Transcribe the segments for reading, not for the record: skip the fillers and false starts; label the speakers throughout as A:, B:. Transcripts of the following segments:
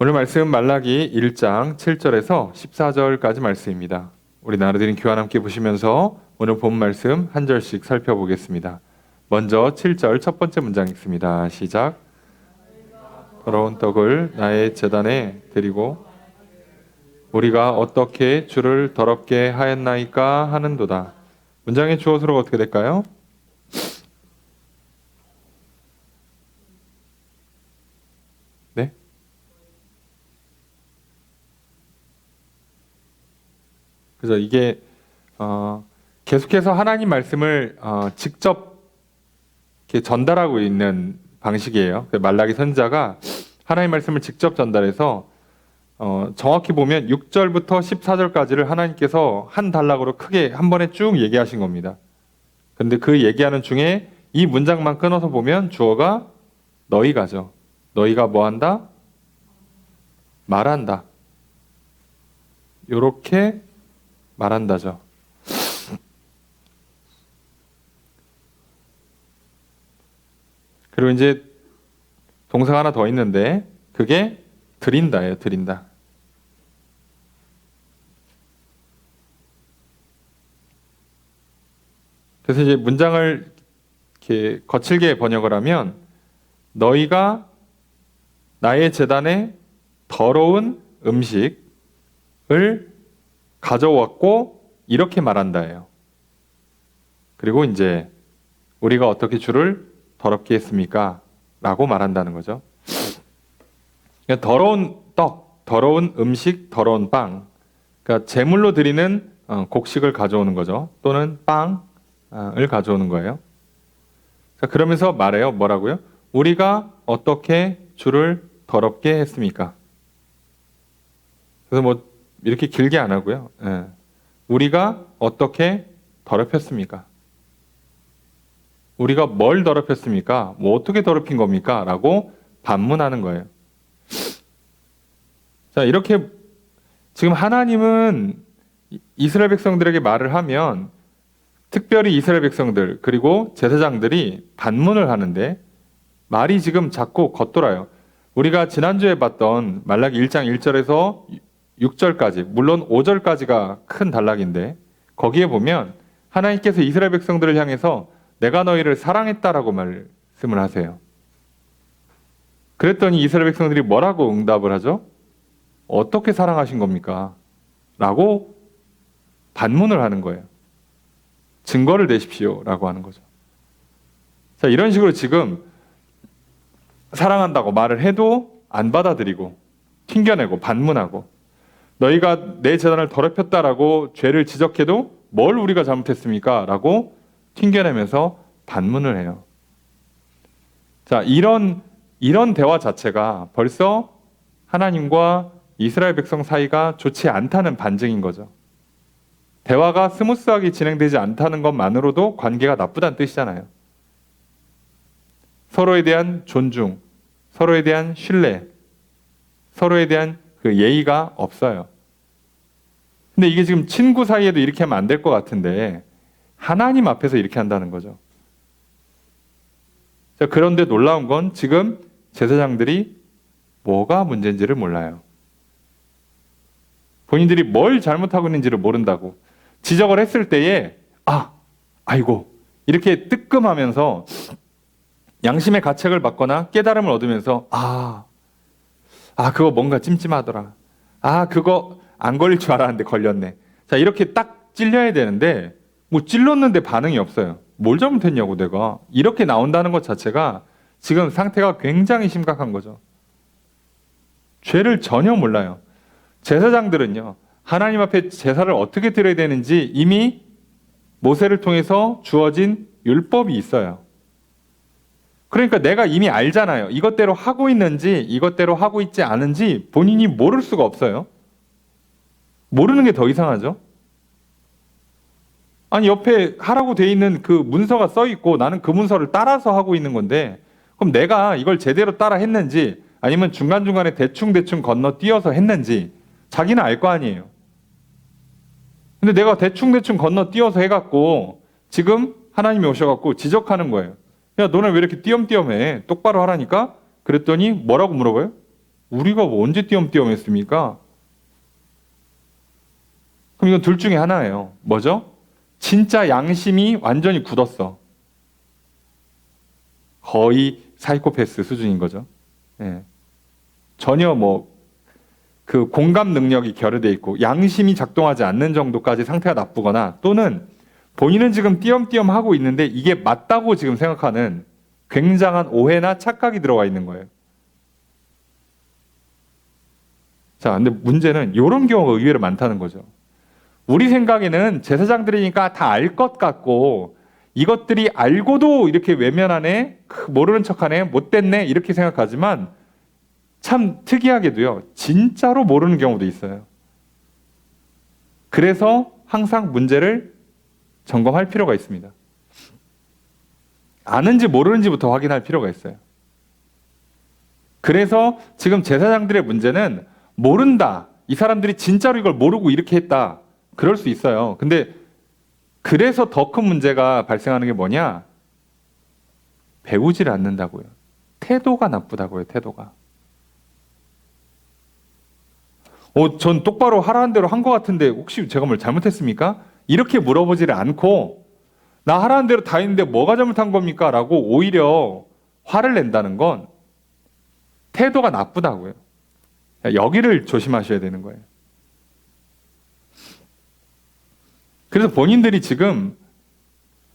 A: 오늘 말씀 말라기 1장 7절에서 14절까지 말씀입니다. 우리 나누드린 교환 함께 보시면서 오늘 본 말씀 한 절씩 살펴보겠습니다. 먼저 7절 첫 번째 문장 읽습니다. 시작. 더러운 떡을 나의 제단에 드리고 우리가 어떻게 주를 더럽게 하였나이까 하는도다. 문장의 주어 수로가 어떻게 될까요? 네? 그래서 이게 계속해서 하나님 말씀을 직접 이렇게 전달하고 있는 방식이에요. 말라기 선지자가 하나님 말씀을 직접 전달해서 정확히 보면 6절부터 14절까지를 하나님께서 한 단락으로 크게 한 번에 쭉 얘기하신 겁니다. 그런데 그 얘기하는 중에 이 문장만 끊어서 보면 주어가 너희가죠. 너희가 뭐 한다? 말한다. 요렇게 말한다죠. 그리고 이제 동사가 하나 더 있는데 그게 드린다예요. 드린다. 그래서 이제 문장을 이렇게 거칠게 번역을 하면 너희가 나의 제단에 더러운 음식을 가져왔고 이렇게 말한다예요. 그리고 이제 우리가 어떻게 주를 더럽게 했습니까? 라고 말한다는 거죠. 그러니까 더러운 떡, 더러운 음식, 더러운 빵. 그러니까 제물로 드리는 곡식을 가져오는 거죠. 또는 빵을 가져오는 거예요. 자, 그러면서 말해요. 뭐라고요? 우리가 어떻게 주를 더럽게 했습니까? 그래서 뭐 이렇게 길게 안 하고요. 예. 우리가 어떻게 더럽혔습니까? 우리가 뭘 더럽혔습니까? 뭐 어떻게 더럽힌 겁니까? 라고 반문하는 거예요. 자, 이렇게 지금 하나님은 이스라엘 백성들에게 말을 하면 특별히 이스라엘 백성들 그리고 제사장들이 반문을 하는데 말이 지금 자꾸 겉돌아요. 우리가 지난주에 봤던 말라기 1장 1절에서 6절까지, 물론 5절까지가 큰 단락인데 거기에 보면 하나님께서 이스라엘 백성들을 향해서 내가 너희를 사랑했다라고 말씀을 하세요. 그랬더니 이스라엘 백성들이 뭐라고 응답을 하죠? 어떻게 사랑하신 겁니까? 라고 반문을 하는 거예요. 증거를 내십시오 라고 하는 거죠. 자, 이런 식으로 지금 사랑한다고 말을 해도 안 받아들이고 튕겨내고 반문하고 너희가 내 재단을 더럽혔다라고 죄를 지적해도 뭘 우리가 잘못했습니까? 라고 튕겨내면서 반문을 해요. 자, 이런 대화 자체가 벌써 하나님과 이스라엘 백성 사이가 좋지 않다는 반증인 거죠. 대화가 스무스하게 진행되지 않다는 것만으로도 관계가 나쁘다는 뜻이잖아요. 서로에 대한 존중, 서로에 대한 신뢰, 서로에 대한 그 예의가 없어요. 근데 이게 지금 친구 사이에도 이렇게 하면 안 될 것 같은데 하나님 앞에서 이렇게 한다는 거죠. 자, 그런데 놀라운 건 지금 제사장들이 뭐가 문제인지를 몰라요. 본인들이 뭘 잘못하고 있는지를 모른다고 지적을 했을 때에 아이고 이렇게 뜨끔하면서 양심의 가책을 받거나 깨달음을 얻으면서 그거 뭔가 찜찜하더라. 그거 안 걸릴 줄 알았는데 걸렸네. 자, 이렇게 딱 찔려야 되는데 뭐 찔렀는데 반응이 없어요. 뭘 잘못했냐고 내가. 이렇게 나온다는 것 자체가 지금 상태가 굉장히 심각한 거죠. 죄를 전혀 몰라요. 제사장들은요. 하나님 앞에 제사를 어떻게 드려야 되는지 이미 모세를 통해서 주어진 율법이 있어요. 그러니까 내가 이미 알잖아요. 이것대로 하고 있는지 이것대로 하고 있지 않은지 본인이 모를 수가 없어요. 모르는 게 더 이상하죠. 아니 옆에 하라고 돼 있는 그 문서가 써 있고 나는 그 문서를 따라서 하고 있는 건데 그럼 내가 이걸 제대로 따라 했는지 아니면 중간중간에 대충 건너뛰어서 했는지 자기는 알 거 아니에요. 근데 내가 대충 건너뛰어서 해갖고 지금 하나님이 오셔갖고 지적하는 거예요. 야, 너네 왜 이렇게 띄엄띄엄해? 똑바로 하라니까? 그랬더니 뭐라고 물어봐요? 우리가 뭐 언제 띄엄띄엄 했습니까? 그럼 이건 둘 중에 하나예요. 뭐죠? 진짜 양심이 완전히 굳었어. 거의 사이코패스 수준인 거죠. 예. 전혀 그 공감 능력이 결여돼 있고 양심이 작동하지 않는 정도까지 상태가 나쁘거나 또는 본인은 지금 띄엄띄엄 하고 있는데 이게 맞다고 지금 생각하는 굉장한 오해나 착각이 들어가 있는 거예요. 자, 근데 문제는 이런 경우가 의외로 많다는 거죠. 우리 생각에는 제사장들이니까 다 알 것 같고 이것들이 알고도 이렇게 외면하네, 모르는 척하네, 못됐네 이렇게 생각하지만 참 특이하게도요. 진짜로 모르는 경우도 있어요. 그래서 항상 문제를 점검할 필요가 있습니다. 아는지 모르는지부터 확인할 필요가 있어요. 그래서 지금 제사장들의 문제는 모른다. 이 사람들이 진짜로 이걸 모르고 이렇게 했다. 그럴 수 있어요. 근데 그래서 더 큰 문제가 발생하는 게 뭐냐? 배우지를 않는다고요. 태도가 나쁘다고요, 태도가. 전 똑바로 하라는 대로 한 것 같은데 혹시 제가 뭘 잘못했습니까? 이렇게 물어보지를 않고 나 하라는 대로 다 했는데 뭐가 잘못한 겁니까? 라고 오히려 화를 낸다는 건 태도가 나쁘다고요. 여기를 조심하셔야 되는 거예요. 그래서 본인들이 지금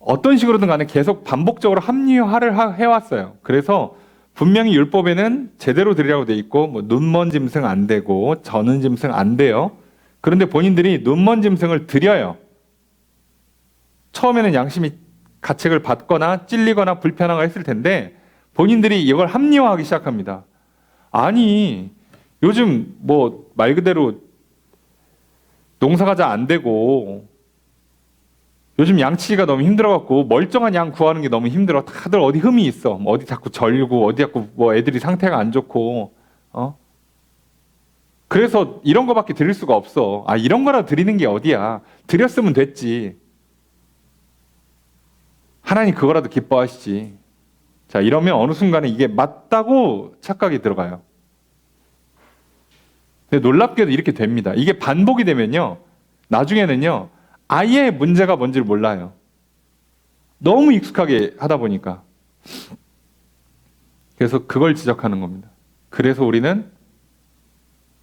A: 어떤 식으로든 간에 계속 반복적으로 합리화를 해왔어요. 그래서 분명히 율법에는 제대로 드리라고 돼 있고 눈먼 짐승 안 되고 저는 짐승 안 돼요. 그런데 본인들이 눈먼 짐승을 드려요. 처음에는 양심이 가책을 받거나 찔리거나 불편하거나 했을 텐데 본인들이 이걸 합리화하기 시작합니다. 아니 요즘 말 그대로 농사가 잘 안 되고 요즘 양치기가 너무 힘들어갖고 멀쩡한 양 구하는 게 너무 힘들어. 다들 어디 흠이 있어. 어디 자꾸 절고 어디 자꾸 애들이 상태가 안 좋고 그래서 이런 거밖에 드릴 수가 없어. 이런 거라도 드리는 게 어디야. 드렸으면 됐지. 하나님 그거라도 기뻐하시지. 자, 이러면 어느 순간에 이게 맞다고 착각이 들어가요. 근데 놀랍게도 이렇게 됩니다. 이게 반복이 되면요. 나중에는요. 아예 문제가 뭔지를 몰라요. 너무 익숙하게 하다 보니까. 그래서 그걸 지적하는 겁니다. 그래서 우리는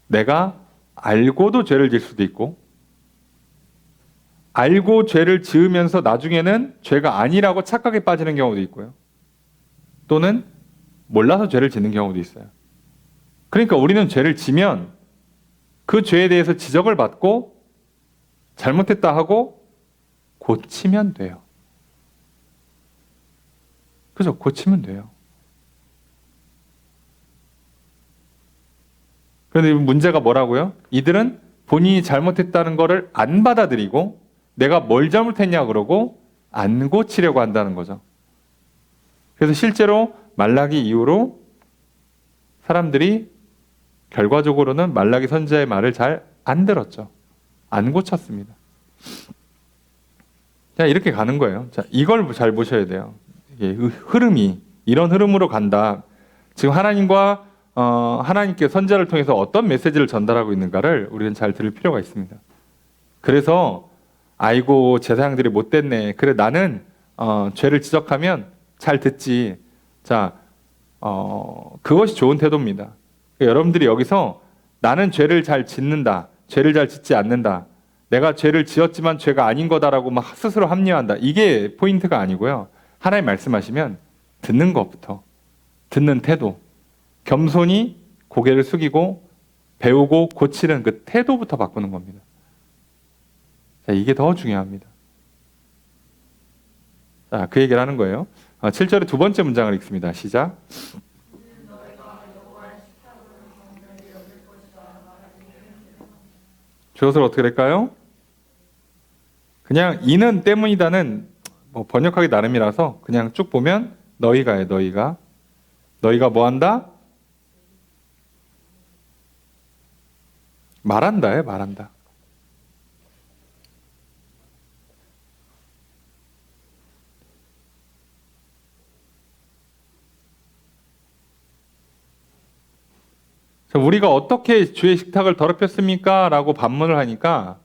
A: 내가 알고도 죄를 지을 수도 있고 알고 죄를 지으면서 나중에는 죄가 아니라고 착각에 빠지는 경우도 있고요. 또는 몰라서 죄를 짓는 경우도 있어요. 그러니까 우리는 죄를 지면 그 죄에 대해서 지적을 받고 잘못했다 하고 고치면 돼요. 그죠? 고치면 돼요. 그런데 문제가 뭐라고요? 이들은 본인이 잘못했다는 것을 안 받아들이고 내가 뭘 잘못했냐 그러고 안 고치려고 한다는 거죠. 그래서 실제로 말라기 이후로 사람들이 결과적으로는 말라기 선지자의 말을 잘 안 들었죠. 안 고쳤습니다. 자, 이렇게 가는 거예요. 자, 이걸 잘 보셔야 돼요. 이게 흐름이 이런 흐름으로 간다. 지금 하나님과 하나님께 선지자를 통해서 어떤 메시지를 전달하고 있는가를 우리는 잘 들을 필요가 있습니다. 그래서 아이고 제사장들이 못됐네. 그래 나는 죄를 지적하면 잘 듣지. 자, 그것이 좋은 태도입니다. 그러니까 여러분들이 여기서 나는 죄를 잘 짓는다. 죄를 잘 짓지 않는다. 내가 죄를 지었지만 죄가 아닌 거다라고 막 스스로 합리화한다. 이게 포인트가 아니고요. 하나님 말씀하시면 듣는 것부터, 듣는 태도, 겸손히 고개를 숙이고 배우고 고치는 그 태도부터 바꾸는 겁니다. 자, 이게 더 중요합니다. 자, 그 얘기를 하는 거예요. 7절의 두 번째 문장을 읽습니다. 시작. 주어를 어떻게 될까요? 그냥 이는 때문이다는 번역하기 나름이라서 그냥 쭉 보면 너희가요. 너희가 뭐 한다? 말한다예요. 말한다. 우리가 어떻게 주의 식탁을 더럽혔습니까? 라고 반문을 하니까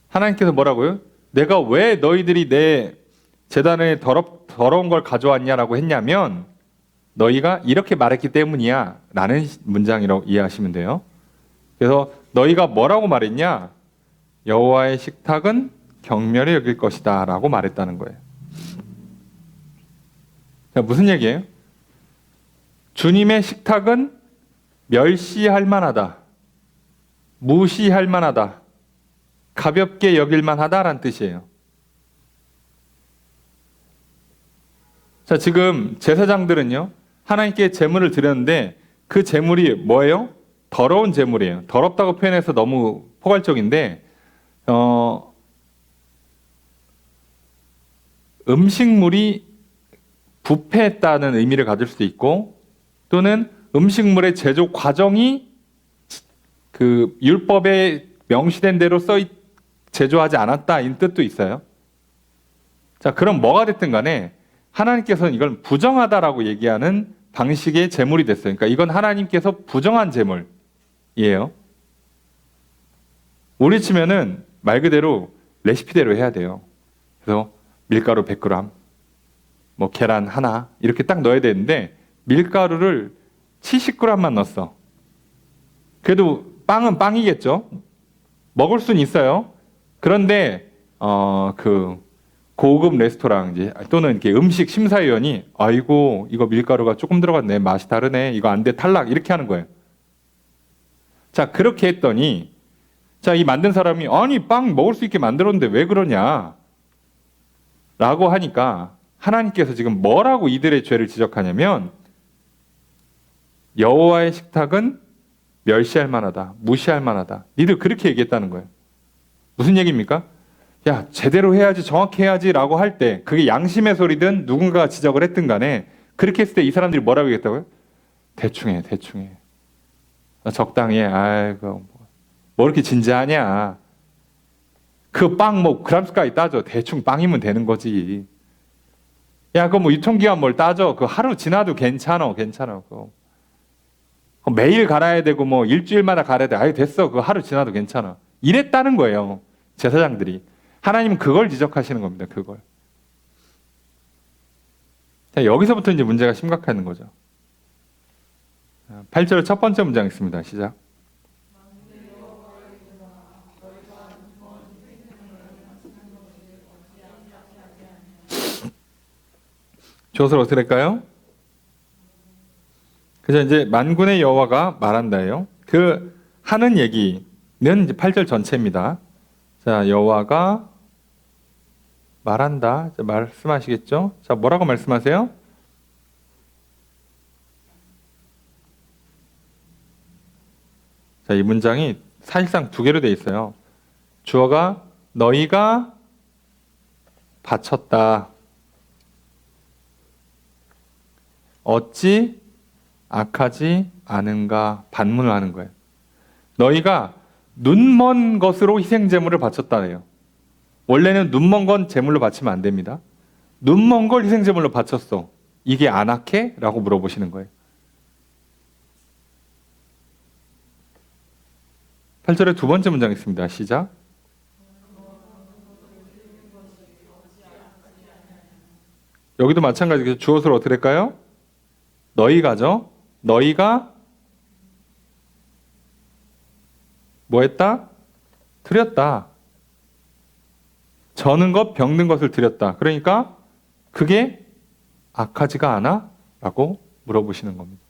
A: 하나님께서 뭐라고요? 내가 왜 너희들이 내 제단에 더러운 걸 가져왔냐라고 했냐면 너희가 이렇게 말했기 때문이야 라는 문장이라고 이해하시면 돼요. 그래서 너희가 뭐라고 말했냐? 여호와의 식탁은 경멸히 여길 것이다 라고 말했다는 거예요. 무슨 얘기예요? 주님의 식탁은 멸시할 만하다, 무시할 만하다, 가볍게 여길 만하다라는 뜻이에요. 자, 지금 제사장들은요, 하나님께 제물을 드렸는데 그 제물이 뭐예요? 더러운 제물이에요. 더럽다고 표현해서 너무 포괄적인데, 음식물이 부패했다는 의미를 가질 수도 있고, 또는 음식물의 제조 과정이 그 율법에 명시된 대로 제조하지 않았다 이 뜻도 있어요. 자, 그럼 뭐가 됐든 간에 하나님께서는 이걸 부정하다라고 얘기하는 방식의 제물이 됐어요. 그러니까 이건 하나님께서 부정한 제물이에요. 우리 치면은 말 그대로 레시피대로 해야 돼요. 그래서 밀가루 100g, 뭐 계란 하나 이렇게 딱 넣어야 되는데 밀가루를 70g만 넣었어. 그래도 빵은 빵이겠죠. 먹을 수는 있어요. 그런데 그 고급 레스토랑 이제 또는 이렇게 음식 심사위원이 아이고 이거 밀가루가 조금 들어갔네, 맛이 다르네, 이거 안 돼, 탈락, 이렇게 하는 거예요. 자, 그렇게 했더니 자, 이 만든 사람이 아니 빵 먹을 수 있게 만들었는데 왜 그러냐 라고 하니까 하나님께서 지금 뭐라고 이들의 죄를 지적하냐면 여호와의 식탁은 멸시할 만하다, 무시할 만하다. 니들 그렇게 얘기했다는 거예요. 무슨 얘기입니까? 야, 제대로 해야지, 정확히 해야지 라고 할 때 그게 양심의 소리든 누군가가 지적을 했든 간에 그렇게 했을 때 이 사람들이 뭐라고 얘기했다고요? 대충 해. 적당히 해. 아이고, 뭐 이렇게 진지하냐. 그 빵 뭐 그램수까지 따져. 대충 빵이면 되는 거지. 야, 그거 뭐 유통기한 뭘 따져. 그 하루 지나도 괜찮아. 그거. 매일 갈아야 되고 뭐 일주일마다 갈아야 돼. 아유, 됐어. 그거 하루 지나도 괜찮아. 이랬다는 거예요. 제사장들이. 하나님은 그걸 지적하시는 겁니다. 그걸. 자, 여기서부터 이제 문제가 심각한 거죠. 8절 첫 번째 문장 있습니다. 시작. 주어서 어떻게 될까요? 그래서 이제 만군의 여호와가 말한다예요. 그 하는 얘기는 이제 8절 전체입니다. 자, 여호와가 말한다. 자, 말씀하시겠죠? 자, 뭐라고 말씀하세요? 자, 이 문장이 사실상 두 개로 되어 있어요. 주어가 너희가 바쳤다. 어찌 악하지 않은가 반문을 하는 거예요. 너희가 눈먼 것으로 희생제물을 바쳤다네요. 원래는 눈먼 건 제물로 바치면 안 됩니다. 눈먼 걸 희생제물로 바쳤어. 이게 안 악해? 라고 물어보시는 거예요. 8절의 두 번째 문장 있습니다. 시작. 여기도 마찬가지로 주어서로 어떻게 될까요? 너희가죠. 너희가 뭐 했다? 드렸다. 저는 것, 병든 것을 드렸다. 그러니까 그게 악하지가 않아? 라고 물어보시는 겁니다.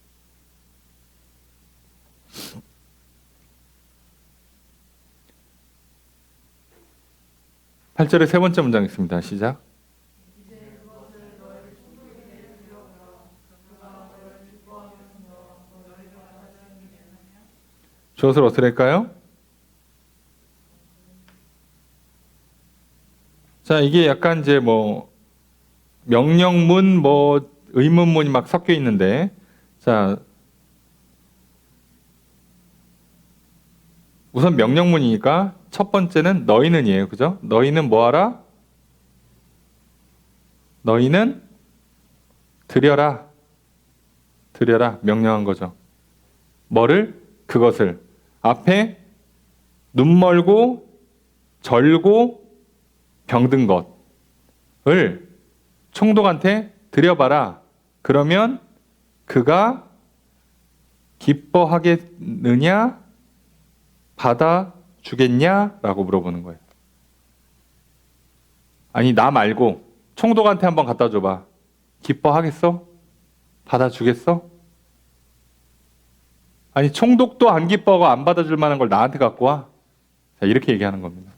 A: 팔절의 세 번째 문장 있습니다. 시작. 주어서로 어떻게 될까요? 자, 이게 약간 이제 뭐 명령문, 뭐 의문문이 막 섞여 있는데, 자, 우선 명령문이니까 첫 번째는 너희는이에요, 그죠? 너희는 뭐하라? 너희는 드려라, 명령한 거죠. 뭐를? 그것을. 앞에 눈 멀고 절고 병든 것을 총독한테 드려봐라. 그러면 그가 기뻐하겠느냐? 받아주겠냐? 라고 물어보는 거예요. 아니, 나 말고 총독한테 한번 갖다 줘봐. 기뻐하겠어? 받아주겠어? 아니, 총독도 안 기뻐하고 안 받아줄 만한 걸 나한테 갖고 와? 자, 이렇게 얘기하는 겁니다.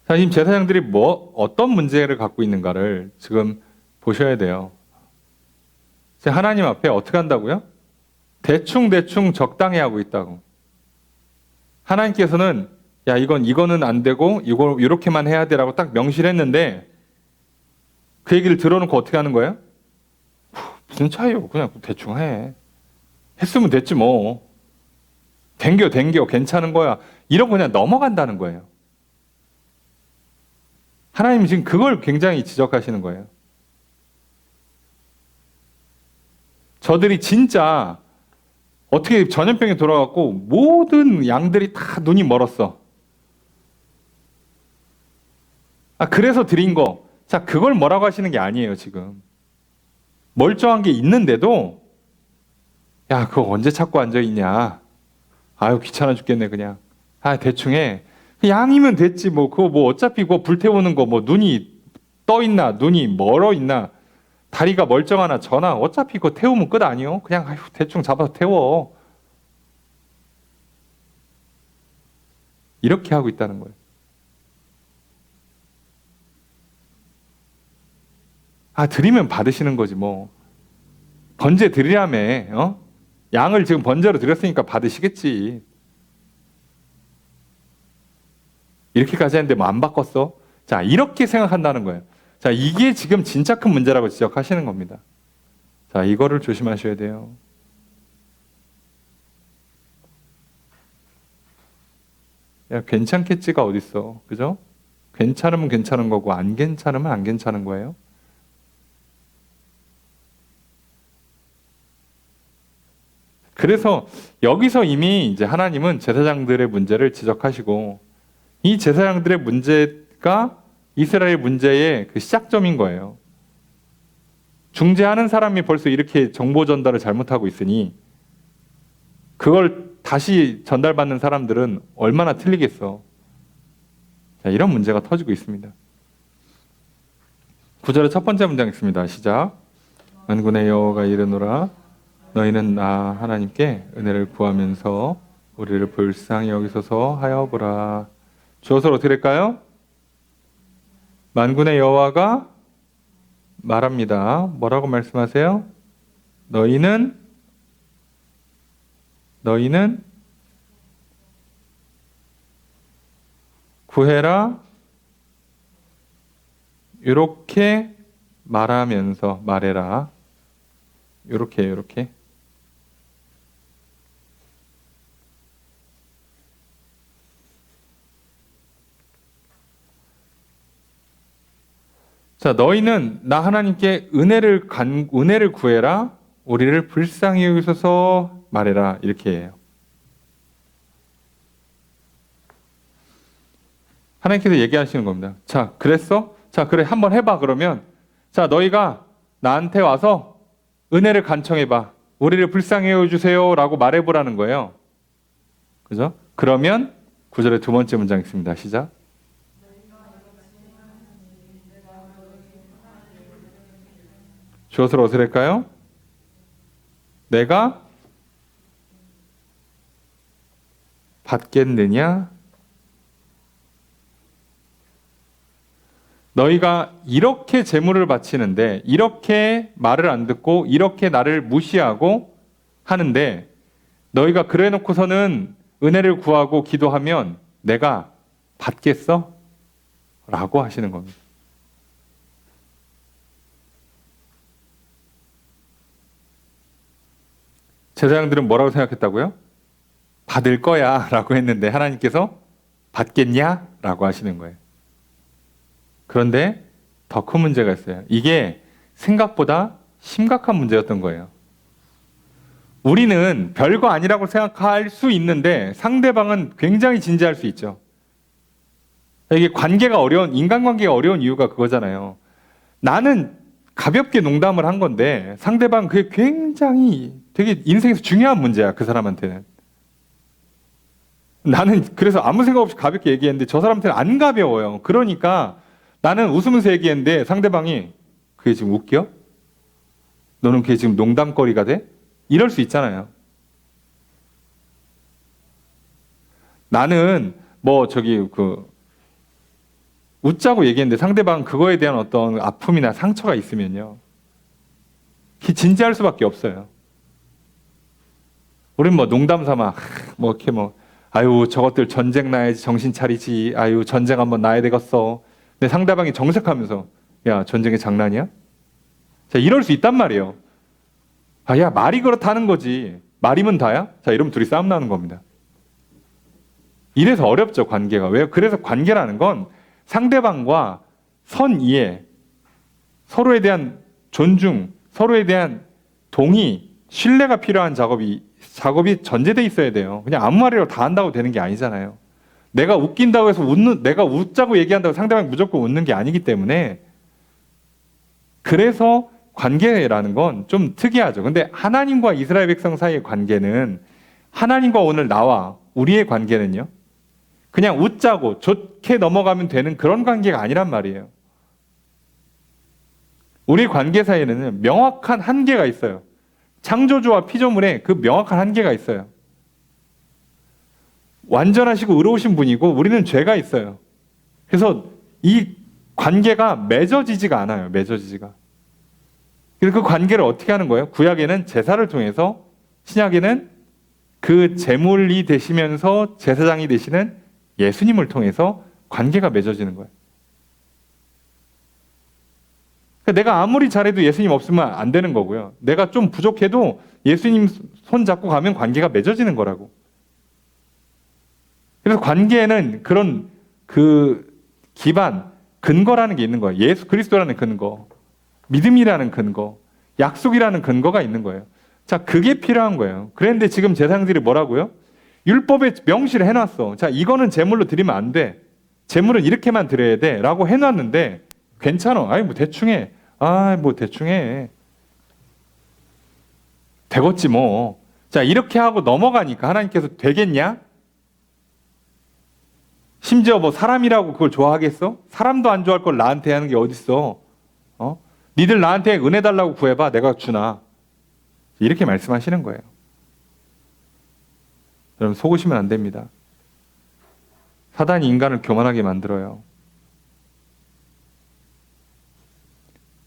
A: 자, 지금 제사장들이 어떤 문제를 갖고 있는가를 지금 보셔야 돼요. 하나님 앞에 어떻게 한다고요? 대충 적당히 하고 있다고. 하나님께서는 야, 이거는 안 되고 이거 이렇게만 해야 돼라고 딱 명시를 했는데 그 얘기를 들어놓고 어떻게 하는 거예요? 무슨 차이요? 그냥 대충 해. 했으면 됐지 뭐. 댕겨 괜찮은 거야. 이러고 그냥 넘어간다는 거예요. 하나님이 지금 그걸 굉장히 지적하시는 거예요. 저들이 진짜 어떻게 전염병이 돌아갔고 모든 양들이 다 눈이 멀었어. 그래서 드린 거. 자, 그걸 뭐라고 하시는 게 아니에요, 지금. 멀쩡한 게 있는데도 야, 그거 언제 찾고 앉아있냐. 아유, 귀찮아 죽겠네, 그냥. 대충 해. 양이면 됐지, 뭐. 그거 뭐 어차피 그거 불태우는 거 뭐 눈이 떠 있나, 눈이 멀어 있나, 다리가 멀쩡하나 저나 어차피 그거 태우면 끝 아니요? 그냥 아유, 대충 잡아서 태워. 이렇게 하고 있다는 거예요. 드리면 받으시는 거지 뭐. 번제 드리라며. 양을 지금 번제로 드렸으니까 받으시겠지. 이렇게까지 했는데 뭐 안 바꿨어? 자, 이렇게 생각한다는 거예요. 자, 이게 지금 진짜 큰 문제라고 지적하시는 겁니다. 자, 이거를 조심하셔야 돼요. 야, 괜찮겠지가 어딨어. 그죠? 괜찮으면 괜찮은 거고 안 괜찮으면 안 괜찮은 거예요. 그래서 여기서 이미 이제 하나님은 제사장들의 문제를 지적하시고 이 제사장들의 문제가 이스라엘 문제의 그 시작점인 거예요. 중재하는 사람이 벌써 이렇게 정보 전달을 잘못하고 있으니 그걸 다시 전달받는 사람들은 얼마나 틀리겠어. 자, 이런 문제가 터지고 있습니다. 9절의 첫 번째 문장 있습니다. 시작. 만군의 여호와가 이르노라 너희는 나 하나님께 은혜를 구하면서 우리를 불쌍히 여기소서 하여보라. 주어서 어떻게 될까요? 만군의 여호와가 말합니다. 뭐라고 말씀하세요? 너희는 구해라. 이렇게 말하면서 말해라. 이렇게. 자, 너희는 나 하나님께 은혜를 구해라. 우리를 불쌍히 여기소서 말해라. 이렇게 해요. 하나님께서 얘기하시는 겁니다. 자, 그랬어? 자, 그래, 한번 해봐, 그러면. 자, 너희가 나한테 와서 은혜를 간청해봐. 우리를 불쌍히 여겨주세요. 라고 말해보라는 거예요. 그죠? 그러면 9절의 두 번째 문장 있습니다. 시작. 주어서 어떻게 될까요? 내가 받겠느냐? 너희가 이렇게 제물을 바치는데 이렇게 말을 안 듣고 이렇게 나를 무시하고 하는데 너희가 그래 놓고서는 은혜를 구하고 기도하면 내가 받겠어? 라고 하시는 겁니다. 제사장들은 뭐라고 생각했다고요? 받을 거야 라고 했는데 하나님께서 받겠냐? 라고 하시는 거예요. 그런데 더 큰 문제가 있어요. 이게 생각보다 심각한 문제였던 거예요. 우리는 별거 아니라고 생각할 수 있는데 상대방은 굉장히 진지할 수 있죠. 이게 인간관계가 어려운 이유가 그거잖아요. 나는 가볍게 농담을 한 건데 상대방 그게 굉장히 되게 인생에서 중요한 문제야, 그 사람한테는. 나는 그래서 아무 생각 없이 가볍게 얘기했는데 저 사람한테는 안 가벼워요. 그러니까 나는 웃으면서 얘기했는데 상대방이 그게 지금 웃겨? 너는 그게 지금 농담거리가 돼? 이럴 수 있잖아요. 나는 웃자고 얘기했는데 상대방 그거에 대한 어떤 아픔이나 상처가 있으면요. 진지할 수밖에 없어요. 우린 농담 삼아, 아유, 저것들 전쟁 나야지 정신 차리지. 아유, 전쟁 한번 나야 되겠어. 근데 상대방이 정색하면서, 야, 전쟁이 장난이야? 자, 이럴 수 있단 말이에요. 아, 야, 말이 그렇다는 거지. 말이면 다야? 자, 이러면 둘이 싸움 나는 겁니다. 이래서 어렵죠, 관계가. 왜요? 그래서 관계라는 건 상대방과 선이해, 서로에 대한 존중, 서로에 대한 동의, 신뢰가 필요한 작업이 전제돼 있어야 돼요. 그냥 아무 말이라도 다 한다고 되는 게 아니잖아요. 내가 웃긴다고 해서 내가 웃자고 얘기한다고 상대방이 무조건 웃는 게 아니기 때문에, 그래서 관계라는 건 좀 특이하죠. 근데 하나님과 이스라엘 백성 사이의 관계는, 하나님과 오늘 나와 우리의 관계는요, 그냥 웃자고 좋게 넘어가면 되는 그런 관계가 아니란 말이에요. 우리 관계 사이에는 명확한 한계가 있어요. 창조주와 피조물에 그 명확한 한계가 있어요. 완전하시고 의로우신 분이고 우리는 죄가 있어요. 그래서 이 관계가 맺어지지가 않아요. 맺어지지가. 그래서 그 관계를 어떻게 하는 거예요? 구약에는 제사를 통해서, 신약에는 그 제물이 되시면서 제사장이 되시는 예수님을 통해서 관계가 맺어지는 거예요. 내가 아무리 잘해도 예수님 없으면 안 되는 거고요. 내가 좀 부족해도 예수님 손 잡고 가면 관계가 맺어지는 거라고. 그래서 관계에는 그런 기반, 근거라는 게 있는 거예요. 예수 그리스도라는 근거, 믿음이라는 근거, 약속이라는 근거가 있는 거예요. 자, 그게 필요한 거예요. 그런데 지금 제사장들이 뭐라고요? 율법에 명시를 해놨어. 자, 이거는 제물로 드리면 안 돼. 제물은 이렇게만 드려야 돼. 라고 해놨는데, 괜찮아. 아이, 대충 해. 대충 해. 되겠지, 뭐. 자, 이렇게 하고 넘어가니까 하나님께서 되겠냐? 심지어 사람이라고 그걸 좋아하겠어? 사람도 안 좋아할 걸 나한테 하는 게 어딨어? 니들 나한테 은혜 달라고 구해봐. 내가 주나. 이렇게 말씀하시는 거예요. 여러분, 속으시면 안 됩니다. 사단이 인간을 교만하게 만들어요.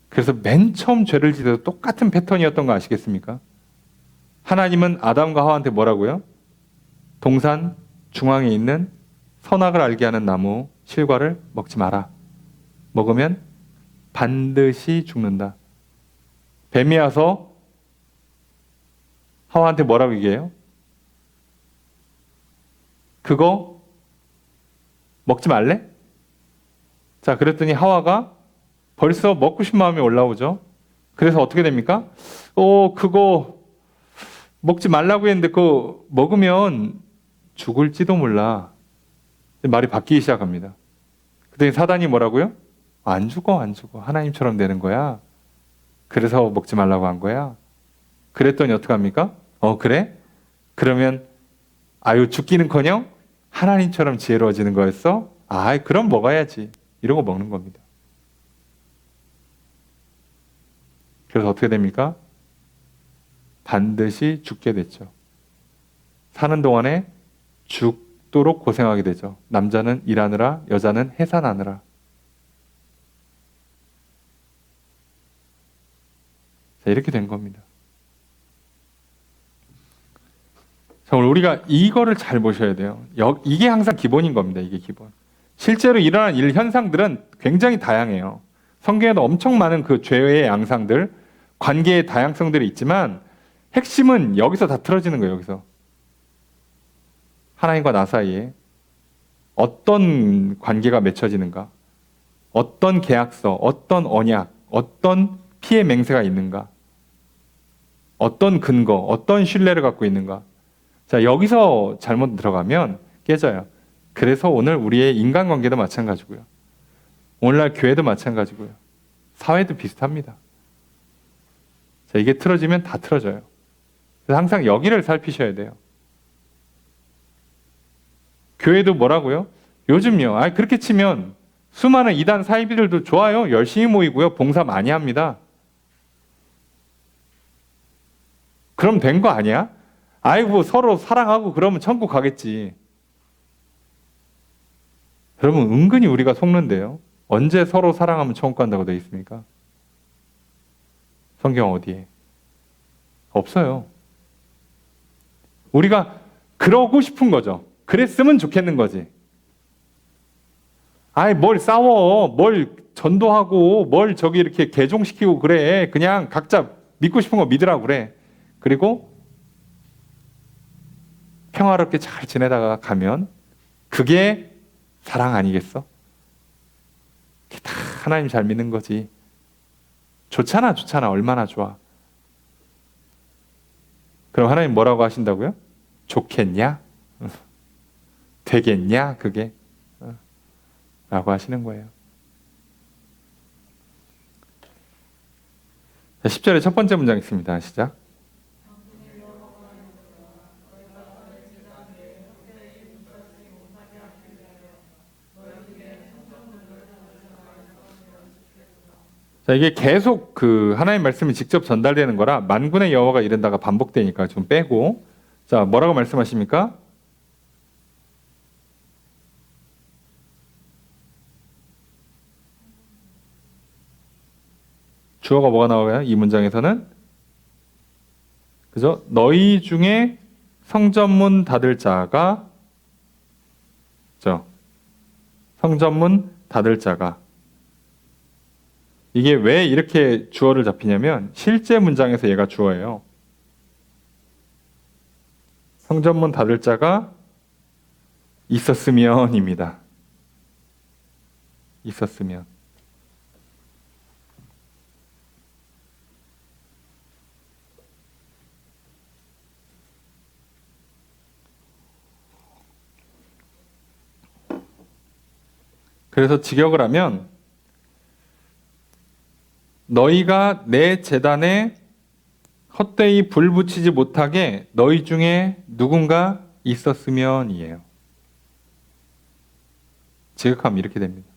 A: 그래서 맨 처음 죄를 지어도 똑같은 패턴이었던 거 아시겠습니까? 하나님은 아담과 하와한테 뭐라고요? 동산 중앙에 있는 선악을 알게 하는 나무 실과를 먹지 마라. 먹으면 반드시 죽는다. 뱀이 와서 하와한테 뭐라고 얘기해요? 그거 먹지 말래? 자, 그랬더니 하와가 벌써 먹고 싶은 마음이 올라오죠. 그래서 어떻게 됩니까? 그거 먹지 말라고 했는데 그거 먹으면 죽을지도 몰라. 말이 바뀌기 시작합니다. 그랬더니 사단이 뭐라고요? 안 죽어. 하나님처럼 되는 거야. 그래서 먹지 말라고 한 거야. 그랬더니 어떡합니까? 그래? 그러면 죽기는커녕 하나님처럼 지혜로워지는 거였어? 그럼 먹어야지. 이러고 먹는 겁니다. 그래서 어떻게 됩니까? 반드시 죽게 됐죠. 사는 동안에 죽도록 고생하게 되죠. 남자는 일하느라, 여자는 해산하느라. 자, 이렇게 된 겁니다. 자, 오늘 우리가 이거를 잘 보셔야 돼요. 이게 항상 기본인 겁니다. 이게 기본. 실제로 일어난 현상들은 굉장히 다양해요. 성경에도 엄청 많은 그 죄의 양상들, 관계의 다양성들이 있지만 핵심은 여기서 다 틀어지는 거예요. 여기서. 하나님과 나 사이에 어떤 관계가 맺혀지는가, 어떤 계약서, 어떤 언약, 어떤 피해 맹세가 있는가? 어떤 근거, 어떤 신뢰를 갖고 있는가? 자, 여기서 잘못 들어가면 깨져요. 그래서 오늘 우리의 인간관계도 마찬가지고요. 오늘날 교회도 마찬가지고요. 사회도 비슷합니다. 자, 이게 틀어지면 다 틀어져요. 그래서 항상 여기를 살피셔야 돼요. 교회도 뭐라고요? 요즘요. 그렇게 치면 수많은 이단 사이비들도 좋아요. 열심히 모이고요. 봉사 많이 합니다. 그럼 된 거 아니야? 아이고 서로 사랑하고 그러면 천국 가겠지. 여러분 은근히 우리가 속는데요. 언제 서로 사랑하면 천국 간다고 되어 있습니까? 성경 어디에? 없어요. 우리가 그러고 싶은 거죠. 그랬으면 좋겠는 거지. 뭘 싸워. 뭘 전도하고 뭘 저기 이렇게 개종시키고 그래. 그냥 각자 믿고 싶은 거 믿으라고 그래. 그리고 평화롭게 잘 지내다가 가면 그게 사랑 아니겠어? 그게 다 하나님 잘 믿는 거지. 좋잖아, 좋잖아. 얼마나 좋아. 그럼 하나님 뭐라고 하신다고요? 좋겠냐? 되겠냐? 그게? 라고 하시는 거예요. 10절의 첫 번째 문장 있습니다. 시작. 자, 이게 계속 하나님 말씀이 직접 전달되는 거라 만군의 여호와가 이른다가 반복되니까 좀 빼고. 자, 뭐라고 말씀하십니까? 주어가 뭐가 나와요? 이 문장에서는? 그죠? 너희 중에 성전문 닫을 자가, 성전문 닫을 자가. 이게 왜 이렇게 주어를 잡히냐면 실제 문장에서 얘가 주어예요. 성전문 닫을 자가 있었으면입니다. 있었으면. 그래서 직역을 하면 너희가 내 제단에 헛되이 불 붙이지 못하게 너희 중에 누군가 있었으면이에요. 직역하면 이렇게 됩니다.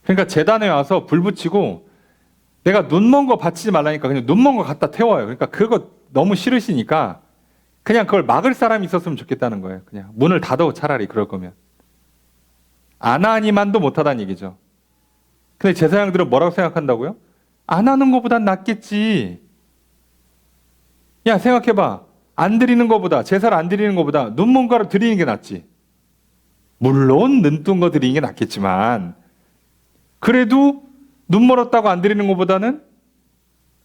A: 그러니까 제단에 와서 불 붙이고 내가 눈먼 거 받치지 말라니까 그냥 눈먼 거 갖다 태워요. 그러니까 그거 너무 싫으시니까 그냥 그걸 막을 사람이 있었으면 좋겠다는 거예요. 그냥 문을 닫아 차라리 그럴 거면. 안 하니만도 못하다는 얘기죠. 근데 제사장들은 뭐라고 생각한다고요? 안 하는 것보단 낫겠지. 야, 생각해봐. 안 드리는 것보다, 제사를 안 드리는 것보다 눈먼 거를 드리는 게 낫지. 물론 눈뜬 거 드리는 게 낫겠지만 그래도 눈 멀었다고 안 드리는 것보다는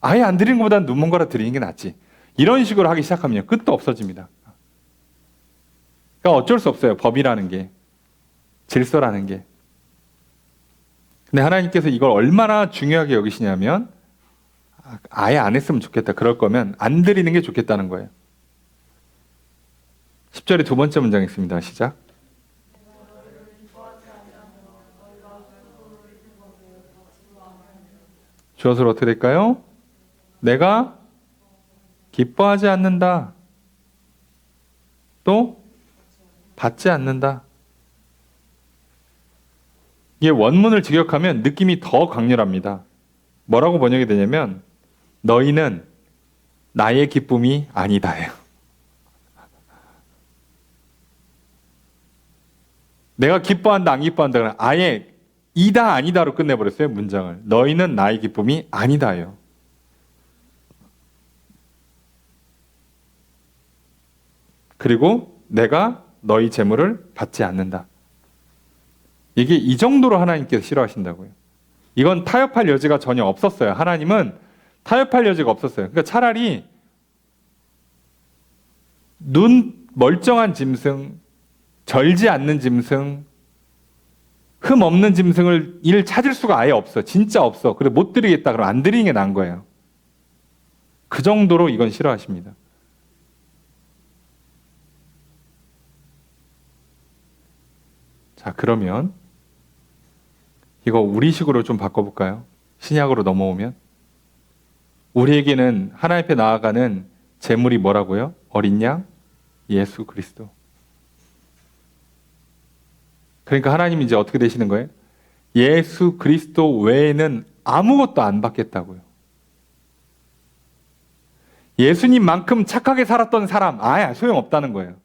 A: 아예 안 드리는 것보다는 눈먼 거라 드리는 게 낫지. 이런 식으로 하기 시작하면 끝도 없어집니다. 그러니까 어쩔 수 없어요. 법이라는 게. 질서라는 게. 근데 하나님께서 이걸 얼마나 중요하게 여기시냐면 아예 안 했으면 좋겠다. 그럴 거면 안 드리는 게 좋겠다는 거예요. 10절의 두 번째 문장 있습니다. 시작. 주어서로 어떻게 될까요? 내가 기뻐하지 않는다. 또 받지 않는다. 이게 원문을 직역하면 느낌이 더 강렬합니다. 뭐라고 번역이 되냐면 너희는 나의 기쁨이 아니다예요. 내가 기뻐한다 안 기뻐한다 아예 이다 아니다로 끝내버렸어요. 문장을. 너희는 나의 기쁨이 아니다예요. 그리고 내가 너희 재물을 받지 않는다. 이게 이 정도로 하나님께서 싫어하신다고요. 이건 타협할 여지가 전혀 없었어요. 하나님은 타협할 여지가 없었어요. 그러니까 차라리 눈 멀쩡한 짐승, 절지 않는 짐승, 흠 없는 짐승을 일 찾을 수가 아예 없어. 진짜 없어. 그래 못 드리겠다. 그럼 안 드리는 게 나은 거예요. 그 정도로 이건 싫어하십니다. 자, 그러면 이거 우리식으로 좀 바꿔볼까요? 신약으로 넘어오면 우리에게는 하나님 앞에 나아가는 제물이 뭐라고요? 어린 양, 예수 그리스도. 그러니까 하나님이 이제 어떻게 되시는 거예요? 예수 그리스도 외에는 아무것도 안 받겠다고요. 예수님만큼 착하게 살았던 사람 아예 소용없다는 거예요.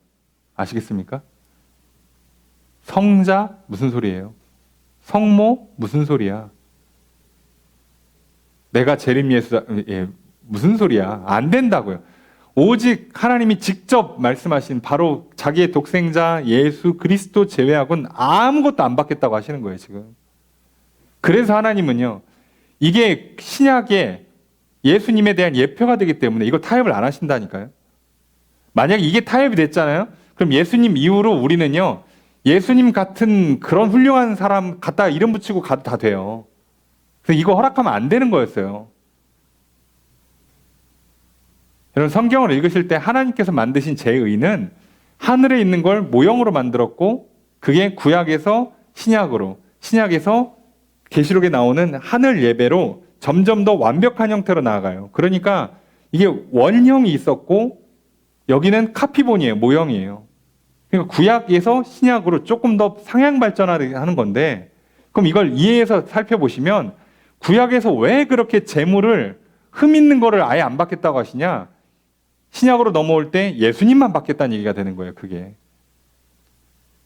A: 아시겠습니까? 성자 무슨 소리예요? 성모 무슨 소리야? 내가 재림 예수 무슨 소리야? 안 된다고요. 오직 하나님이 직접 말씀하신 바로 자기의 독생자 예수 그리스도 제외하고는 아무것도 안 받겠다고 하시는 거예요, 지금. 그래서 하나님은요, 이게 신약의 예수님에 대한 예표가 되기 때문에 이걸 타협을 안 하신다니까요. 만약에 이게 타협이 됐잖아요. 그럼 예수님 이후로 우리는요, 예수님 같은 그런 훌륭한 사람 갖다가 이름 붙이고 가도 다 돼요. 그래서 이거 허락하면 안 되는 거였어요. 여러분 성경을 읽으실 때 하나님께서 만드신 제 의는 하늘에 있는 걸 모형으로 만들었고 그게 구약에서 신약으로, 신약에서 계시록에 나오는 하늘 예배로 점점 더 완벽한 형태로 나아가요. 그러니까 이게 원형이 있었고 여기는 카피본이에요. 모형이에요. 그러니까 구약에서 신약으로 조금 더 상향 발전하는 건데 그럼 이걸 이해해서 살펴보시면 구약에서 왜 그렇게 재물을 흠 있는 거를 아예 안 받겠다고 하시냐? 신약으로 넘어올 때 예수님만 받겠다는 얘기가 되는 거예요. 그게.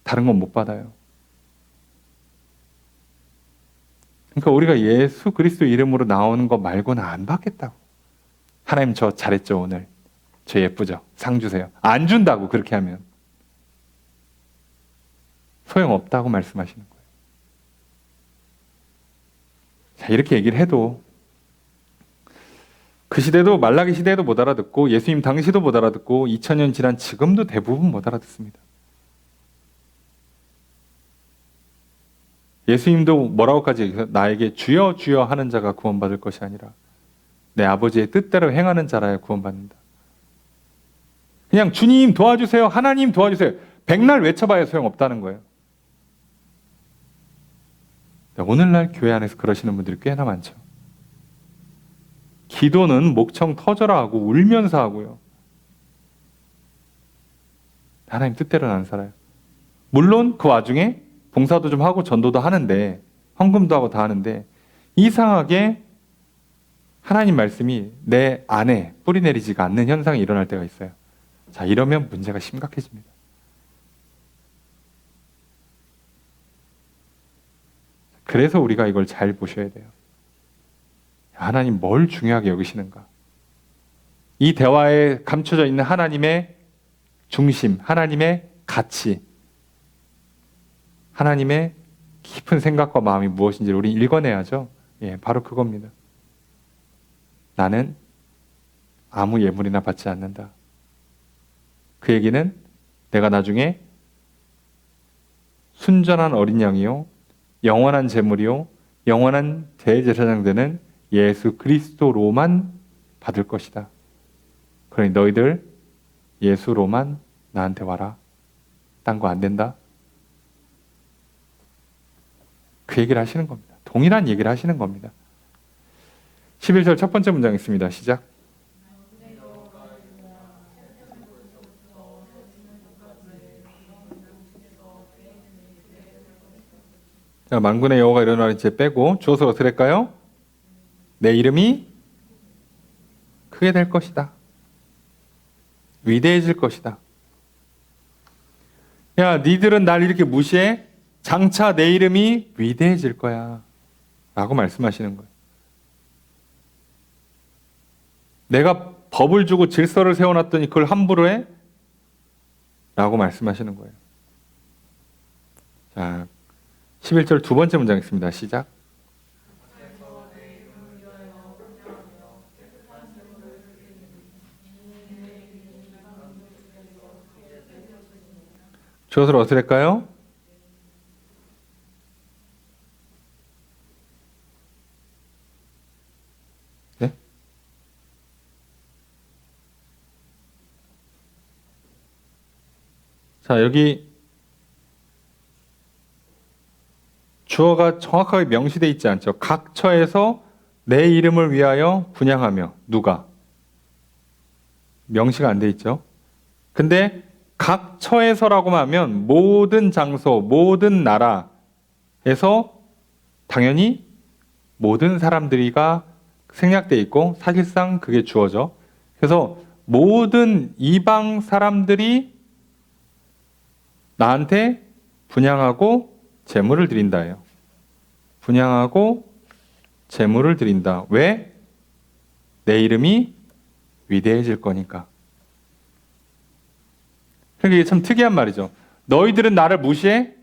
A: 다른 건 못 받아요. 그러니까 우리가 예수 그리스도 이름으로 나오는 거 말고는 안 받겠다고. 하나님 저 잘했죠 오늘. 저 예쁘죠? 상 주세요. 안 준다고 그렇게 하면. 소용없다고 말씀하시는 거예요. 자, 이렇게 얘기를 해도 그 시대도 말라기 시대에도 못 알아듣고 예수님 당시도 못 알아듣고 2000년 지난 지금도 대부분 못 알아듣습니다. 예수님도 뭐라고까지 얘기해서 나에게 주여 주여 하는 자가 구원받을 것이 아니라 내 아버지의 뜻대로 행하는 자라야 구원받는다. 그냥 주님 도와주세요. 하나님 도와주세요. 백날 외쳐봐야 소용없다는 거예요. 오늘날 교회 안에서 그러시는 분들이 꽤나 많죠. 기도는 목청 터져라 하고 울면서 하고요. 하나님 뜻대로는 안 살아요. 물론 그 와중에 봉사도 좀 하고 전도도 하는데 헌금도 하고 다 하는데 이상하게 하나님 말씀이 내 안에 뿌리내리지가 않는 현상이 일어날 때가 있어요. 자, 이러면 문제가 심각해집니다. 그래서 우리가 이걸 잘 보셔야 돼요. 하나님 뭘 중요하게 여기시는가? 이 대화에 감춰져 있는 하나님의 중심, 하나님의 가치, 하나님의 깊은 생각과 마음이 무엇인지를 우리 읽어내야죠. 예, 바로 그겁니다. 나는 아무 예물이나 받지 않는다. 그 얘기는 내가 나중에 순전한 어린 양이요, 영원한 제물이요, 영원한 대제사장 되는 예수 그리스도로만 받을 것이다. 그러니 너희들 예수로만 나한테 와라. 딴 거 안 된다. 그 얘기를 하시는 겁니다. 동일한 얘기를 하시는 겁니다. 11절 첫 번째 문장 있습니다. 시작. 자, 만군의 여호와가 이르노니 이제 빼고 주어서 어떻게 될까요? 내 이름이 크게 될 것이다. 위대해질 것이다. 야, 니들은 날 이렇게 무시해? 장차 내 이름이 위대해질 거야. 라고 말씀하시는 거예요. 내가 법을 주고 질서를 세워놨더니 그걸 함부로 해? 라고 말씀하시는 거예요. 자, 11절 두 번째 문장 있습니다. 시작. 주어서 어떻게 될까요? 자, 여기 주어가 정확하게 명시되어 있지 않죠. 각 처에서 내 이름을 위하여 분향하며. 누가? 명시가 안 돼 있죠. 근데 각 처에서라고만 하면 모든 장소, 모든 나라에서 당연히 모든 사람들이가 생략돼 있고 사실상 그게 주어죠. 그래서 모든 이방 사람들이 나한테 분향하고 제물을 드린다예요. 분향하고 제물을 드린다. 왜? 내 이름이 위대해질 거니까. 그러니까 이게 참 특이한 말이죠. 너희들은 나를 무시해?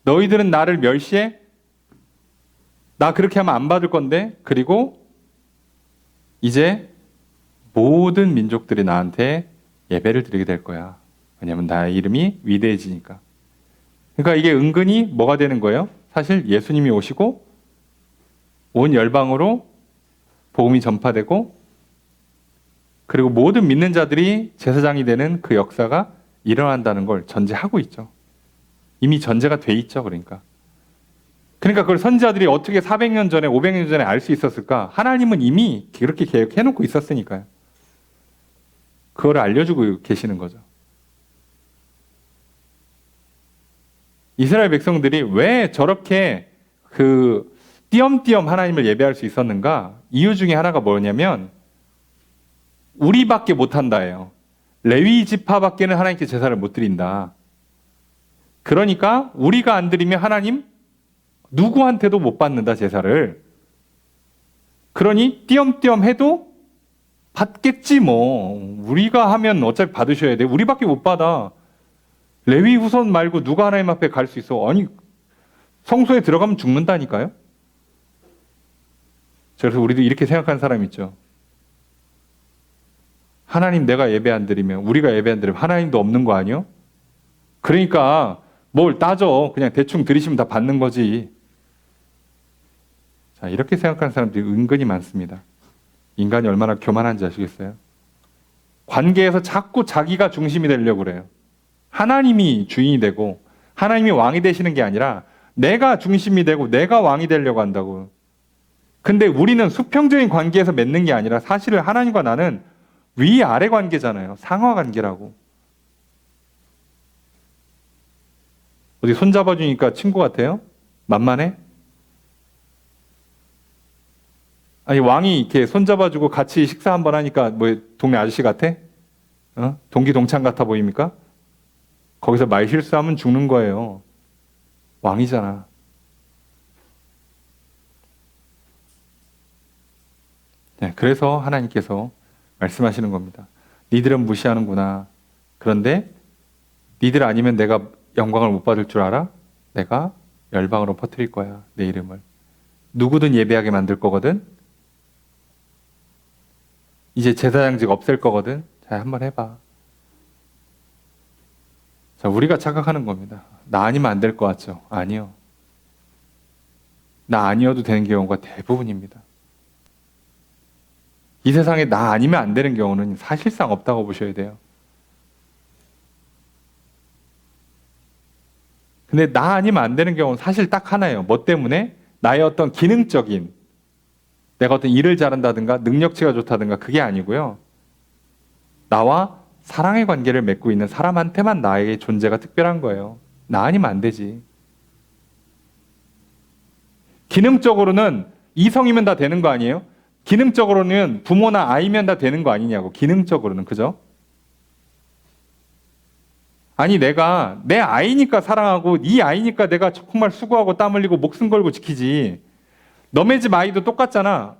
A: 너희들은 나를 멸시해? 나 그렇게 하면 안 받을 건데. 그리고 이제 모든 민족들이 나한테 예배를 드리게 될 거야. 왜냐하면 나의 이름이 위대해지니까. 그러니까 이게 은근히 뭐가 되는 거예요? 사실 예수님이 오시고 온 열방으로 복음이 전파되고 그리고 모든 믿는 자들이 제사장이 되는 그 역사가 일어난다는 걸 전제하고 있죠. 이미 전제가 돼 있죠. 그러니까 그걸 선지자들이 어떻게 400년 전에 500년 전에 알 수 있었을까? 하나님은 이미 그렇게 계획해놓고 있었으니까요. 그걸 알려주고 계시는 거죠. 이스라엘 백성들이 왜 저렇게 띄엄띄엄 하나님을 예배할 수 있었는가? 이유 중에 하나가 뭐냐면 우리밖에 못한다예요. 레위 지파밖에는 하나님께 제사를 못 드린다. 그러니까 우리가 안 드리면 하나님 누구한테도 못 받는다 제사를. 그러니 띄엄띄엄 해도 받겠지 뭐. 우리가 하면 어차피 받으셔야 돼. 우리밖에 못 받아. 레위 후손 말고 누가 하나님 앞에 갈 수 있어? 아니 성소에 들어가면 죽는다니까요. 그래서 우리도 이렇게 생각하는 사람 있죠. 하나님 내가 예배 안 드리면 우리가 예배 안 드리면 하나님도 없는 거 아니요? 그러니까 뭘 따져. 그냥 대충 드리시면 다 받는 거지. 자, 이렇게 생각하는 사람들이 은근히 많습니다. 인간이 얼마나 교만한지 아시겠어요? 관계에서 자꾸 자기가 중심이 되려고 그래요. 하나님이 주인이 되고 하나님이 왕이 되시는 게 아니라 내가 중심이 되고 내가 왕이 되려고 한다고. 근데 우리는 수평적인 관계에서 맺는 게 아니라 사실은 하나님과 나는 위아래 관계잖아요. 상하 관계라고. 어디 손잡아주니까 친구 같아요? 만만해? 아니 왕이 이렇게 손잡아주고 같이 식사 한번 하니까 뭐 동네 아저씨 같아? 동기 동창 같아 보입니까? 거기서 말 실수하면 죽는 거예요. 왕이잖아. 네, 그래서 하나님께서 말씀하시는 겁니다. 니들은 무시하는구나. 그런데 니들 아니면 내가 영광을 못 받을 줄 알아? 내가 열방으로 퍼뜨릴 거야. 내 이름을. 누구든 예배하게 만들 거거든. 이제 제사장직 없앨 거거든. 자, 한번 해봐. 자, 우리가 착각하는 겁니다. 나 아니면 안 될 것 같죠? 아니요. 나 아니어도 되는 경우가 대부분입니다. 이 세상에 나 아니면 안 되는 경우는 사실상 없다고 보셔야 돼요. 근데 나 아니면 안 되는 경우는 사실 딱 하나예요. 뭐 때문에? 나의 어떤 기능적인, 내가 어떤 일을 잘한다든가 능력치가 좋다든가 그게 아니고요. 나와 사랑의 관계를 맺고 있는 사람한테만 나의 존재가 특별한 거예요. 나 아니면 안 되지. 기능적으로는 이성이면 다 되는 거 아니에요? 기능적으로는 부모나 아이면 다 되는 거 아니냐고. 기능적으로는. 그죠? 아니 내가 내 아이니까 사랑하고 네 아이니까 내가 정말 수고하고 땀 흘리고 목숨 걸고 지키지. 너네 집 아이도 똑같잖아.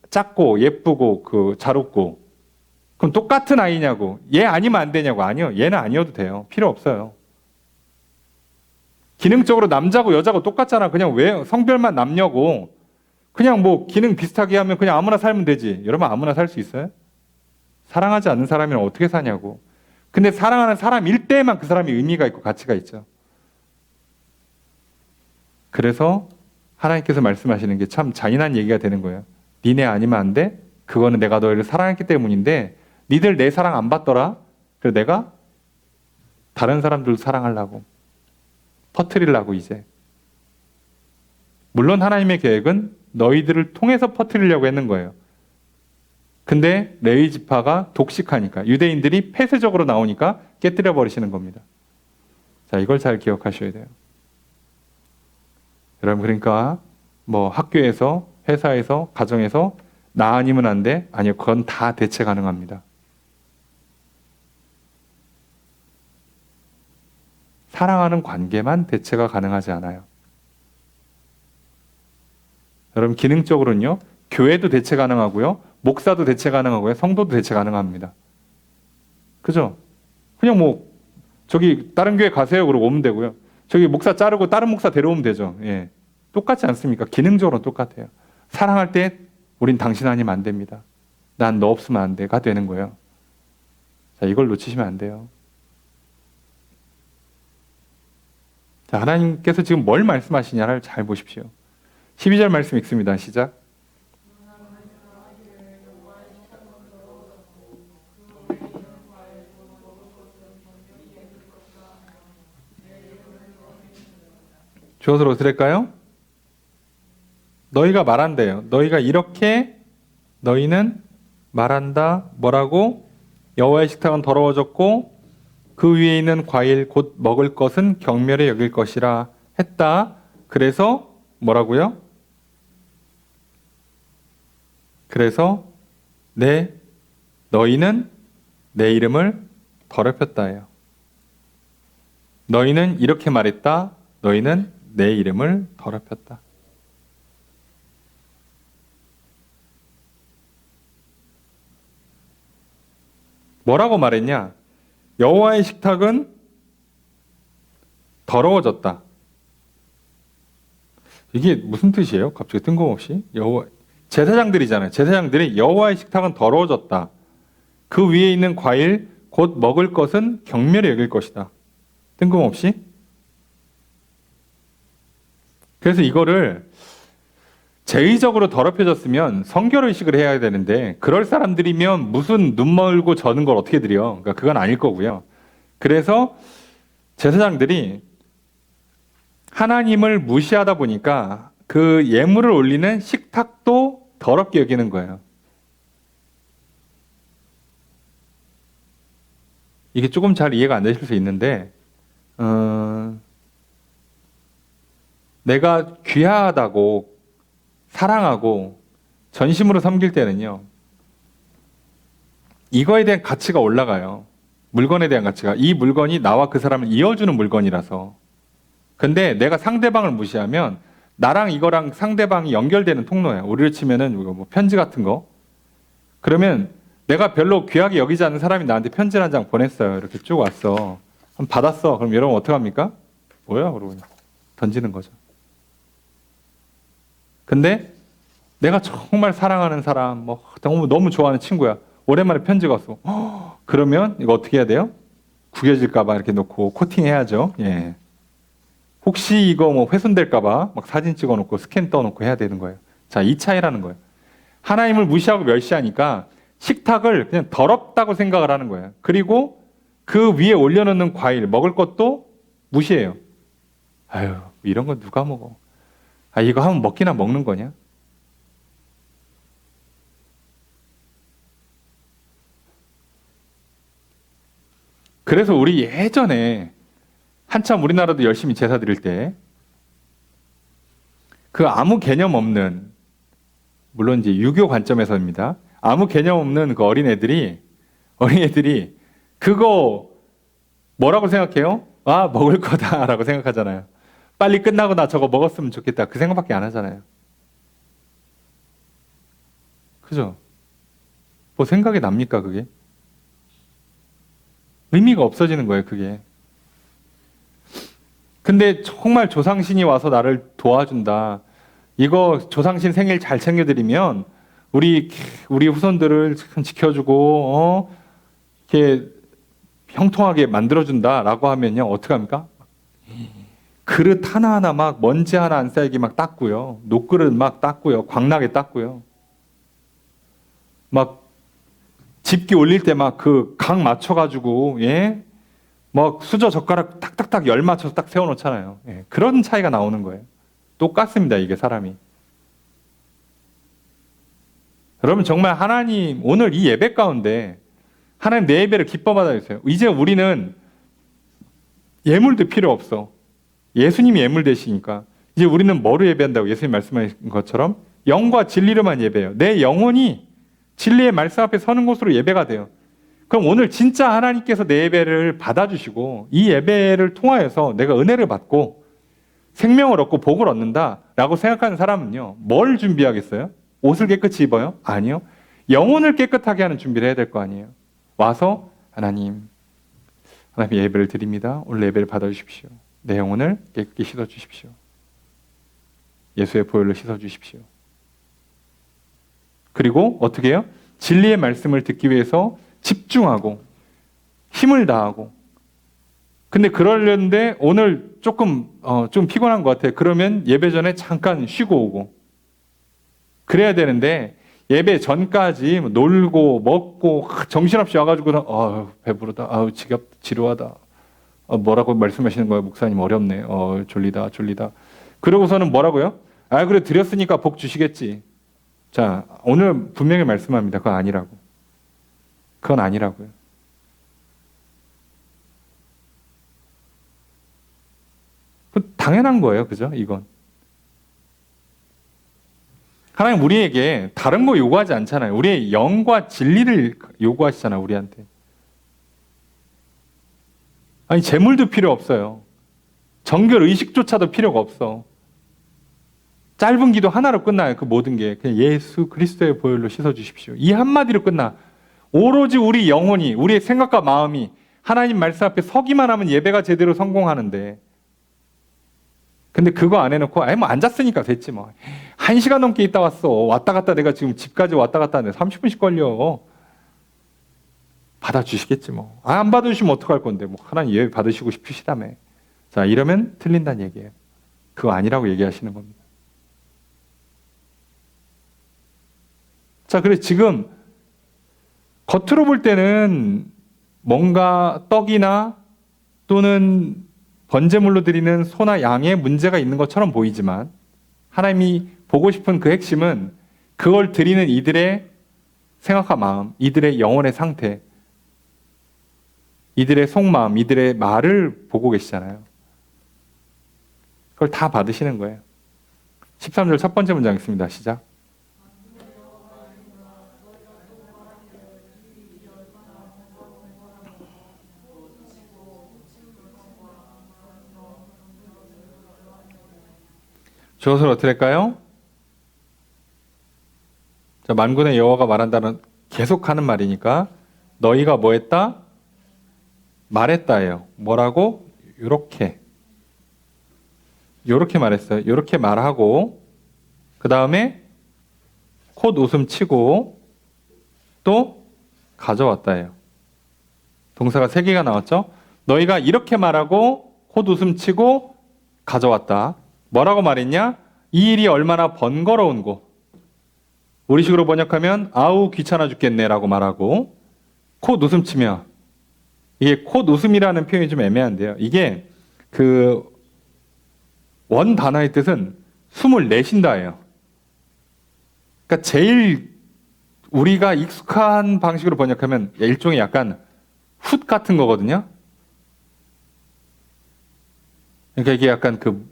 A: 작고 예쁘고 잘 웃고. 그럼 똑같은 아이냐고. 얘 아니면 안 되냐고. 아니요. 얘는 아니어도 돼요. 필요 없어요. 기능적으로 남자고 여자고 똑같잖아. 그냥 왜 성별만 남녀고. 그냥 뭐 기능 비슷하게 하면 그냥 아무나 살면 되지. 여러분 아무나 살 수 있어요? 사랑하지 않는 사람이랑 어떻게 사냐고. 근데 사랑하는 사람일 때만 그 사람이 의미가 있고 가치가 있죠. 그래서 하나님께서 말씀하시는 게 참 잔인한 얘기가 되는 거예요. 니네 아니면 안 돼? 그거는 내가 너희를 사랑했기 때문인데 니들 내 사랑 안 받더라? 그래서 내가 다른 사람들도 사랑하려고, 퍼뜨리려고 이제. 물론 하나님의 계획은 너희들을 통해서 퍼뜨리려고 했는 거예요. 근데 레위 지파가 독식하니까, 유대인들이 폐쇄적으로 나오니까 깨뜨려 버리시는 겁니다. 자, 이걸 잘 기억하셔야 돼요. 여러분, 그러니까 뭐 학교에서, 회사에서, 가정에서 나 아니면 안 돼? 아니요, 그건 다 대체 가능합니다. 사랑하는 관계만 대체가 가능하지 않아요. 여러분, 기능적으로는요, 교회도 대체 가능하고요, 목사도 대체 가능하고요, 성도도 대체 가능합니다. 그죠? 그냥 뭐 저기 다른 교회 가세요 그러고 오면 되고요. 저기 목사 자르고 다른 목사 데려오면 되죠. 예. 똑같지 않습니까? 기능적으로 똑같아요. 사랑할 때 우린 당신 아니면 안 됩니다. 난 너 없으면 안 돼가 되는 거예요. 자, 이걸 놓치시면 안 돼요. 자, 하나님께서 지금 뭘 말씀하시냐를 잘 보십시오. 12절 말씀 읽습니다. 시작. 주어서 어떻을까요? 너희가 말한대요. 너희가 이렇게 너희는 말한다. 뭐라고? 여호와의 식탁은 더러워졌고 그 위에 있는 과일 곧 먹을 것은 경멸에 여길 것이라 했다. 그래서 뭐라고요? 그래서 너희는 내 이름을 더럽혔다예요. 너희는 이렇게 말했다. 너희는 내 이름을 더럽혔다. 뭐라고 말했냐? 여호와의 식탁은 더러워졌다. 이게 무슨 뜻이에요? 갑자기 뜬금없이 제사장들이잖아요. 제사장들이 여호와의 식탁은 더러워졌다. 그 위에 있는 과일 곧 먹을 것은 경멸에 여길 것이다. 뜬금없이. 그래서 이거를 제의적으로 더럽혀졌으면 성결의식을 해야 되는데 그럴 사람들이면 무슨 눈 멀고 저는 걸 어떻게 드려? 그러니까 그건 아닐 거고요. 그래서 제사장들이 하나님을 무시하다 보니까 그 예물을 올리는 식탁도 더럽게 여기는 거예요. 이게 조금 잘 이해가 안 되실 수 있는데 내가 귀하다고 사랑하고 전심으로 섬길 때는요, 이거에 대한 가치가 올라가요. 물건에 대한 가치가. 이 물건이 나와 그 사람을 이어주는 물건이라서. 근데 내가 상대방을 무시하면 나랑 이거랑 상대방이 연결되는 통로예요. 우리를 치면은 뭐 편지 같은 거. 그러면 내가 별로 귀하게 여기지 않는 사람이 나한테 편지를 한 장 보냈어요. 이렇게 쭉 왔어. 그럼 받았어. 그럼 여러분 어떡합니까? 뭐야? 그러고 던지는 거죠. 근데 내가 정말 사랑하는 사람, 뭐 너무 좋아하는 친구야. 오랜만에 편지가 왔어. 그러면 이거 어떻게 해야 돼요? 구겨질까봐 이렇게 놓고 코팅해야죠. 예. 혹시 이거 뭐 훼손될까봐 막 사진 찍어놓고 스캔 떠놓고 해야 되는 거예요. 자, 이 차이라는 거예요. 하나님을 무시하고 멸시하니까 식탁을 그냥 더럽다고 생각을 하는 거예요. 그리고 그 위에 올려놓는 과일, 먹을 것도 무시해요. 아유, 이런 거 누가 먹어? 아, 이거 하면 먹기나 먹는 거냐? 그래서 우리 예전에 한참 우리나라도 열심히 제사 드릴 때 그 아무 개념 없는, 물론 이제 유교 관점에서입니다. 아무 개념 없는 그 어린애들이 그거 뭐라고 생각해요? 아, 먹을 거다라고 생각하잖아요. 빨리 끝나고 나 저거 먹었으면 좋겠다. 그 생각밖에 안 하잖아요. 그죠? 뭐 생각이 납니까, 그게? 의미가 없어지는 거예요, 그게. 근데 정말 조상신이 와서 나를 도와준다. 이거 조상신 생일 잘 챙겨드리면 우리 후손들을 지켜주고 이렇게 형통하게 만들어준다라고 하면요, 어떻게 합니까? 그릇 하나하나 막 먼지 하나 안 쌓이게 막 닦고요. 녹그릇 막 닦고요. 광나게 닦고요. 막 집기 올릴 때 막 그 각 맞춰가지고, 예? 뭐 수저 젓가락 탁탁탁 열 맞춰서 딱 세워놓잖아요. 예, 그런 차이가 나오는 거예요. 똑같습니다. 이게 사람이. 여러분 정말 하나님 오늘 이 예배 가운데 하나님 내 예배를 기뻐 받아주세요. 이제 우리는 예물도 필요 없어. 예수님이 예물 되시니까 이제 우리는 뭐로 예배한다고 예수님 말씀하신 것처럼 영과 진리로만 예배해요. 내 영혼이 진리의 말씀 앞에 서는 곳으로 예배가 돼요. 그럼 오늘 진짜 하나님께서 내 예배를 받아주시고 이 예배를 통하여서 내가 은혜를 받고 생명을 얻고 복을 얻는다라고 생각하는 사람은요. 뭘 준비하겠어요? 옷을 깨끗이 입어요? 아니요. 영혼을 깨끗하게 하는 준비를 해야 될 거 아니에요. 와서 하나님 예배를 드립니다. 오늘 예배를 받아주십시오. 내 영혼을 깨끗이 씻어주십시오. 예수의 보혈로 씻어주십시오. 그리고 어떻게 해요? 진리의 말씀을 듣기 위해서 집중하고 힘을 다하고 근데 그러려는데 오늘 좀 피곤한 것 같아요. 그러면 예배 전에 잠깐 쉬고 오고 그래야 되는데 예배 전까지 놀고 먹고 정신없이 와가지고 배부르다, 지루하다, 뭐라고 말씀하시는 거예요? 목사님 어렵네, 졸리다. 그러고서는 뭐라고요? 그래 드렸으니까 복 주시겠지. 자 오늘 분명히 말씀합니다. 그건 아니라고요. 당연한 거예요. 그죠? 이건. 하나님 우리에게 다른 거 요구하지 않잖아요. 우리의 영과 진리를 요구하시잖아요. 우리한테. 아니 재물도 필요 없어요. 정결 의식조차도 필요가 없어. 짧은 기도 하나로 끝나요. 그 모든 게. 그냥 예수 그리스도의 보혈로 씻어주십시오. 이 한마디로 끝나. 오로지 우리 영혼이 우리의 생각과 마음이 하나님 말씀 앞에 서기만 하면 예배가 제대로 성공하는데 근데 그거 안 해놓고 뭐 앉았으니까 됐지 뭐. 1시간 넘게 있다 왔어. 왔다 갔다 내가 지금 집까지 왔다 갔다 하는데 30분씩 걸려. 받아주시겠지 뭐. 안 받아주시면 어떡할 건데 뭐 하나님 예배 받으시고 싶으시다며. 자 이러면 틀린다는 얘기예요. 그거 아니라고 얘기하시는 겁니다. 자 그래 지금 겉으로 볼 때는 뭔가 떡이나 또는 번제물로 드리는 소나 양에 문제가 있는 것처럼 보이지만 하나님이 보고 싶은 그 핵심은 그걸 드리는 이들의 생각과 마음, 이들의 영혼의 상태, 이들의 속마음, 이들의 말을 보고 계시잖아요. 그걸 다 받으시는 거예요. 13절 첫 번째 문장 있습니다. 시작. 저것을 어떻게 할까요? 자, 만군의 여호와가 말한다는 계속하는 말이니까 너희가 뭐 했다? 말했다예요. 뭐라고? 요렇게 말했어요. 요렇게 말하고 그 다음에 콧 웃음 치고 또 가져왔다예요. 동사가 3개가 나왔죠? 너희가 이렇게 말하고 콧 웃음 치고 가져왔다. 뭐라고 말했냐? 이 일이 얼마나 번거로운고. 우리식으로 번역하면 아우 귀찮아 죽겠네 라고 말하고 콧 웃음 치며 이게 콧 웃음이라는 표현이 좀 애매한데요. 이게 그 원 단어의 뜻은 숨을 내쉰다예요. 그러니까 제일 우리가 익숙한 방식으로 번역하면 일종의 약간 훗 같은 거거든요. 그러니까 이게 약간 그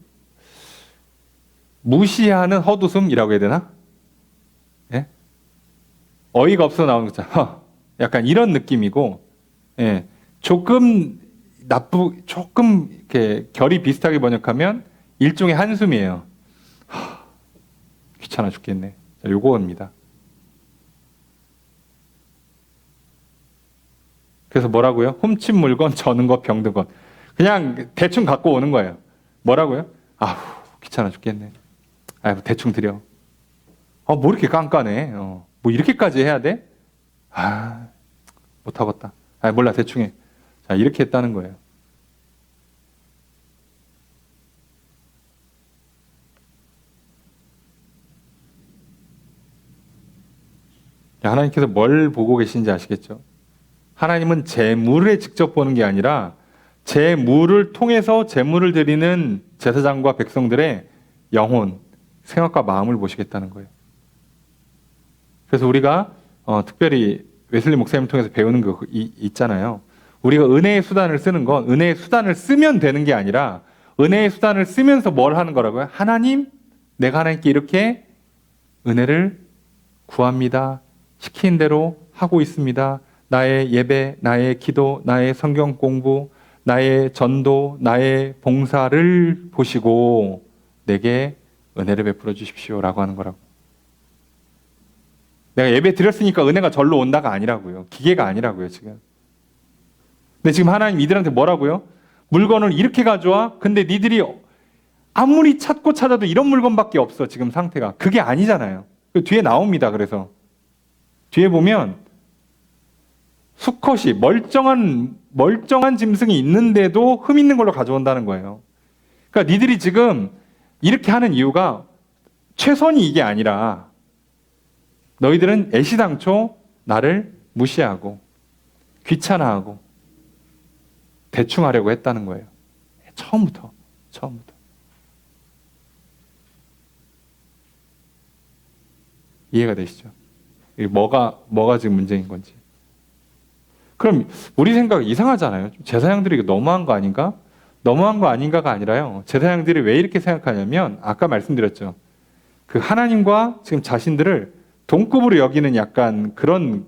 A: 무시하는 헛웃음이라고 해야 되나? 예? 어이가 없어 나오는 거죠. 약간 이런 느낌이고, 예. 조금 이렇게 결이 비슷하게 번역하면 일종의 한숨이에요. 귀찮아 죽겠네. 자, 요거입니다. 그래서 뭐라고요? 훔친 물건, 저는 것, 병든 것. 그냥 대충 갖고 오는 거예요. 뭐라고요? 귀찮아 죽겠네. 대충 드려. 뭐 이렇게 깐깐해. 뭐 이렇게까지 해야 돼? 못하겠다. 몰라, 대충 해. 자, 이렇게 했다는 거예요. 하나님께서 뭘 보고 계신지 아시겠죠? 하나님은 재물에 직접 보는 게 아니라 제물을 통해서 제물을 드리는 제사장과 백성들의 영혼, 생각과 마음을 보시겠다는 거예요. 그래서 우리가 특별히 웨슬리 목사님 통해서 배우는 거 있잖아요. 우리가 은혜의 수단을 쓰는 건 은혜의 수단을 쓰면 되는 게 아니라 은혜의 수단을 쓰면서 뭘 하는 거라고요? 하나님, 내가 하나님께 이렇게 은혜를 구합니다. 시킨 대로 하고 있습니다. 나의 예배, 나의 기도, 나의 성경 공부, 나의 전도, 나의 봉사를 보시고 내게 은혜를 베풀어 주십시오라고 하는 거라고. 내가 예배 드렸으니까 은혜가 절로 온다가 아니라고요. 기계가 아니라고요, 지금. 근데 지금 하나님 이들한테 뭐라고요? 물건을 이렇게 가져와? 근데 니들이 아무리 찾고 찾아도 이런 물건밖에 없어, 지금 상태가. 그게 아니잖아요. 뒤에 나옵니다, 그래서. 뒤에 보면 수컷이 멀쩡한 짐승이 있는데도 흠 있는 걸로 가져온다는 거예요. 그러니까 니들이 지금 이렇게 하는 이유가 최선이 이게 아니라 너희들은 애시당초 나를 무시하고 귀찮아하고 대충 하려고 했다는 거예요. 처음부터. 이해가 되시죠? 뭐가 지금 문제인 건지. 그럼 우리 생각 이상하잖아요. 제사장들이 너무한 거 아닌가? 너무한 거 아닌가가 아니라요. 제사장들이 왜 이렇게 생각하냐면 아까 말씀드렸죠. 그 하나님과 지금 자신들을 동급으로 여기는 약간 그런